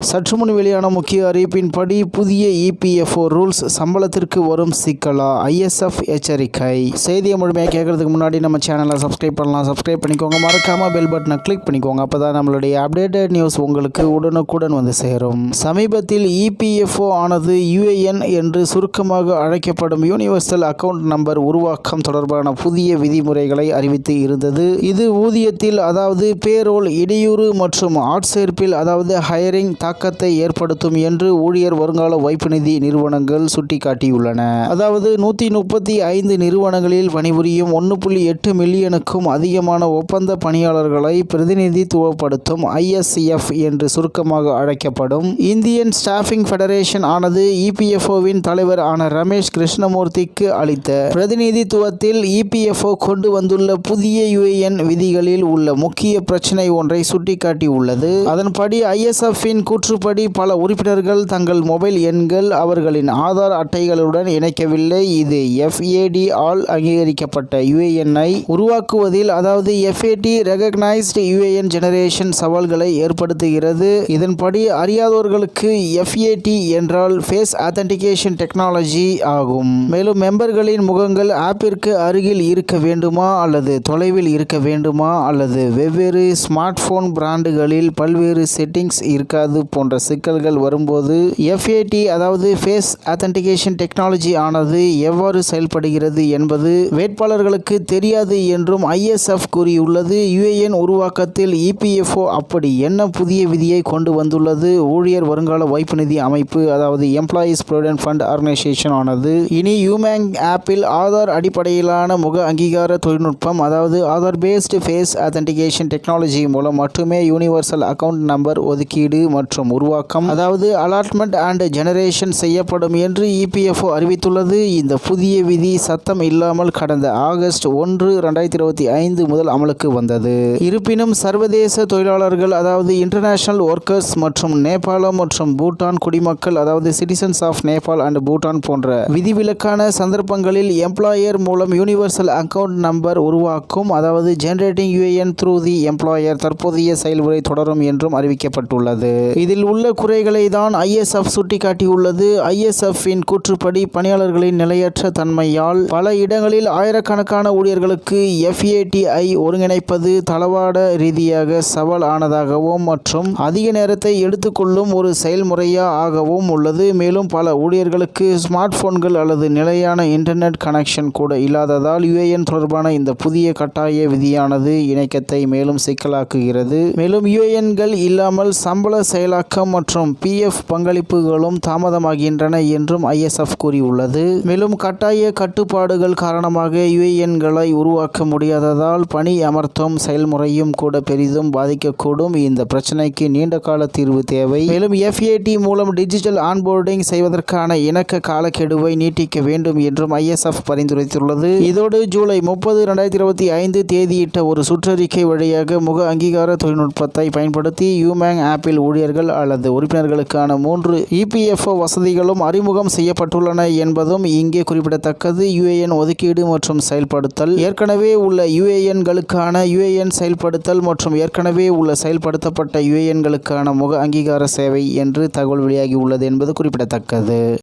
சற்று முன் வெளியான முக்கிய அறிவிப்பின்படி புதிய இபிஎஃப்ஓ ரூல்ஸ் சம்பளத்திற்கு வரும் சிக்கலா? ஐஎஸ்எஃப் எச்சரிக்கை. செய்தியை முழுமையாக கேட்கறதுக்கு முன்னாடி நம்ம சேனலை சப்ஸ்கிரைப் பண்ணலாம். சப்ஸ்கிரைப் பண்ணிக்கோங்க. மறக்காம பெல் பட்டனை கிளிக் பண்ணிக்கோங்க. அப்பதான் நம்மளுடைய அப்டேட்டட் நியூஸ் உங்களுக்கு உடனுக்குடன் வந்து சேரும். சமீபத்தில் இபிஎஃப்ஓ ஆனது யுஏஎன் என்று சுருக்கமாக அழைக்கப்படும் யூனிவர்சல் அக்கவுண்ட் நம்பர் உருவாக்கம் தொடர்பான புதிய விதிமுறைகளை அறிவித்து இருந்தது. இது ஊதியத்தில் அதாவது பேரோல், இடையூறு மற்றும் ஆட்சேர்ப்பில் அதாவது ஹையரிங் தாக்கத்தை ஏற்படுத்தும் என்று ஊழியர் வருங்கால வைப்பு நிதி நிறுவனங்கள் சுட்டிக்காட்டியுள்ளன. அதாவது 135 நிறுவனங்களில் பணிபுரியும் 1.8 மில்லியனுக்கும் அதிகமான ஒப்பந்த பணியாளர்களை பிரதிநிதித்துவப்படுத்தும் ஐஎஸ்எஃப் என்று சுருக்கமாக அழைக்கப்படும் இந்தியன் ஸ்டாஃபிங் ஃபெடரேஷன் ஆனது இபிஎஃப்ஓவின் தலைவர் ஆன ரமேஷ் கிருஷ்ணமூர்த்திக்கு அளித்த பிரதிநிதித்துவத்தில் இபிஎஃப்ஓ கொண்டு வந்துள்ள புதிய யுஏஎன் விதிகளில் உள்ள முக்கிய பிரச்சனை ஒன்றை சுட்டிக்காட்டியுள்ளது. அதன்படி ஐஎஸ்எஃப்பின் கூற்றுப்படி பல உறுப்பினர்கள் தங்கள் மொபைல் எண்கள் அவர்களின் ஆதார் அட்டைகளுடன் இணைக்கவில்லை. இது எஃப்ஏடி ஆல் அங்கீகரிக்கப்பட்ட யுஏஎன்-ஐ உருவாக்குவதில் அதாவது எஃப்ஏடி ரெகக்னைஸ்டு யுஏஎன் ஜெனரேஷன் சவால்களை ஏற்படுத்துகிறது. இதன்படி அறியாதவர்களுக்கு எஃப்ஏடி என்றால் ஃபேஸ் ஆத்தென்டிகேஷன் டெக்னாலஜி ஆகும். மேலும் மெம்பர்களின் முகங்கள் ஆப்பிற்கு அருகில் இருக்க வேண்டுமா அல்லது தொலைவில் இருக்க வேண்டுமா அல்லது வெவ்வேறு ஸ்மார்ட் போன் பிராண்டுகளில் பல்வேறு செட்டிங்ஸ் இருக்காது போன்ற சிக்கல்கள் வரும்போது எஃப்ஏடி அதாவது ஃபேஸ் ஆத்தென்டிகேஷன் டெக்னாலஜி ஆனது எவ்வாறு செயல்படுகிறது என்பது வேட்பாளர்களுக்கு தெரியாது என்றும் ஐஎஸ்எஃப் கூறியுள்ளது. யுஏஎன் உருவாக்கத்தில் இபிஎஃப்ஓ அப்படி என்ன புதிய விதியை கொண்டு வந்துள்ளது? ஊழியர் வருங்கால வைப்பு நிதி அமைப்பு அதாவது எம்ப்ளாயீஸ் ப்ரொவிடென்ட் ஃபண்ட் ஆர்கனைசேஷன் ஆனது இனி யூமேங் ஆப்பில் ஆதார் அடிப்படையிலான முக அங்கீகார தொழில்நுட்பம் அதாவது Aadhaar based face authentication technology மூலம் மட்டுமே யூனிவர்சல் அக்கவுண்ட் நம்பர் ஒதுக்கீடு மற்றும் உருவாக்கம் அதாவது அலாட்மெண்ட் அண்ட் ஜெனரேஷன் செய்யப்படும் என்று இபிஎஃப்ஓ அறிவித்துள்ளது. இந்த புதிய விதி சத்தம் இல்லாமல் கடந்த ஆகஸ்ட் 1, 2025 முதல் அமலுக்கு வந்தது. இருப்பினும் சர்வதேச தொழிலாளர்கள் அதாவது இன்டர்நேஷனல் ஒர்க்கர்ஸ் மற்றும் நேபாளம் மற்றும் பூட்டான் குடிமக்கள் அதாவது citizens of Nepal and Bhutan போன்ற விதிவிலக்கான சந்தர்ப்பங்களில் எம்ப்ளாயர் மூலம் யூனிவர்சல் அக்கவுண்ட் நம்பர் உருவாக்கும் அதாவது generating UAN through the employer தற்போதைய செயல்முறை தொடரும் என்றும் அறிவிக்கப்பட்டுள்ளது. இதில் உள்ள குறைகளை தான் ஐஎஸ்எஃப் சுட்டிக்காட்டியுள்ளது. ஐஎஸ்எஃப்பின் கூற்றுப்படி பணியாளர்களின் நிலையற்ற தன்மையால் பல இடங்களில் ஆயிரக்கணக்கான ஊழியர்களுக்கு எஃப்ஏடிஐ ஒருங்கிணைப்பது தளவாட ரீதியாக சவால் ஆனதாகவும் மற்றும் அதிக நேரத்தை எடுத்துக்கொள்ளும் ஒரு செயல்முறையாகவும் உள்ளது. மேலும் பல ஊழியர்களுக்கு ஸ்மார்ட் போன்கள் அல்லது நிலையான இன்டர்நெட் கனெக்ஷன் கூட இல்லாததால் யுஏஎன் தொடர்பான இந்த புதிய கட்டாய விதியானது இணக்கத்தை மேலும் சிக்கலாக்குகிறது. மேலும் யுஏஎன்கள் இல்லாமல் சம்பள செயலாக்கம் மற்றும் பிஎஃப் பங்களிப்புகளும் தாமதமாகின்றன என்றும் ஐஎஸ்எஃப் கூறியுள்ளது. மேலும் கட்டாய கட்டுப்பாடுகள் காரணமாக யுஏஎன்களை உருவாக்க முடியாததால் பணி அமர்த்தும் செயல்முறையும் கூட பெரிதும் பாதிக்கக்கூடும். இந்த பிரச்சனைக்கு நீண்ட கால தீர்வு தேவை. மேலும் எஃப்ஏடி மூலம் டிஜிட்டல் ஆன்போர்டிங் செய்வதற்கான இணக்க காலக்கெடுவை நீட்டிக்க வேண்டும் என்றும் ஐஎஸ்எஃப் பரிந்துரைத்துள்ளது. இதோடு ஜூலை 30, 2025 தேதியிட்ட ஒரு சுற்றறிக்கை வழியாக முக அங்கீகார தொழில்நுட்பத்தை பயன்படுத்தி யூமேங் ஆப்பில் ஊழியர்கள் அல்லது உறுப்பினர்களுக்கான 3 இபிஎஃப்ஓ வசதிகளும் அறிமுகம் செய்யப்பட்டுள்ளன என்பதும் இங்கே குறிப்பிடத்தக்கது. யுஏஎன் ஒதுக்கீடு மற்றும் செயல்படுத்தல், ஏற்கனவே உள்ள யுஏஎன்களுக்கான யுஏஎன் செயல்படுத்தல் மற்றும் ஏற்கனவே உள்ள செயல்படுத்தப்பட்ட யுஏஎன்களுக்கான முக அங்கீகார சேவை என்று தகவல் வெளியாகி உள்ளது என்பது குறிப்பிடத்தக்கது.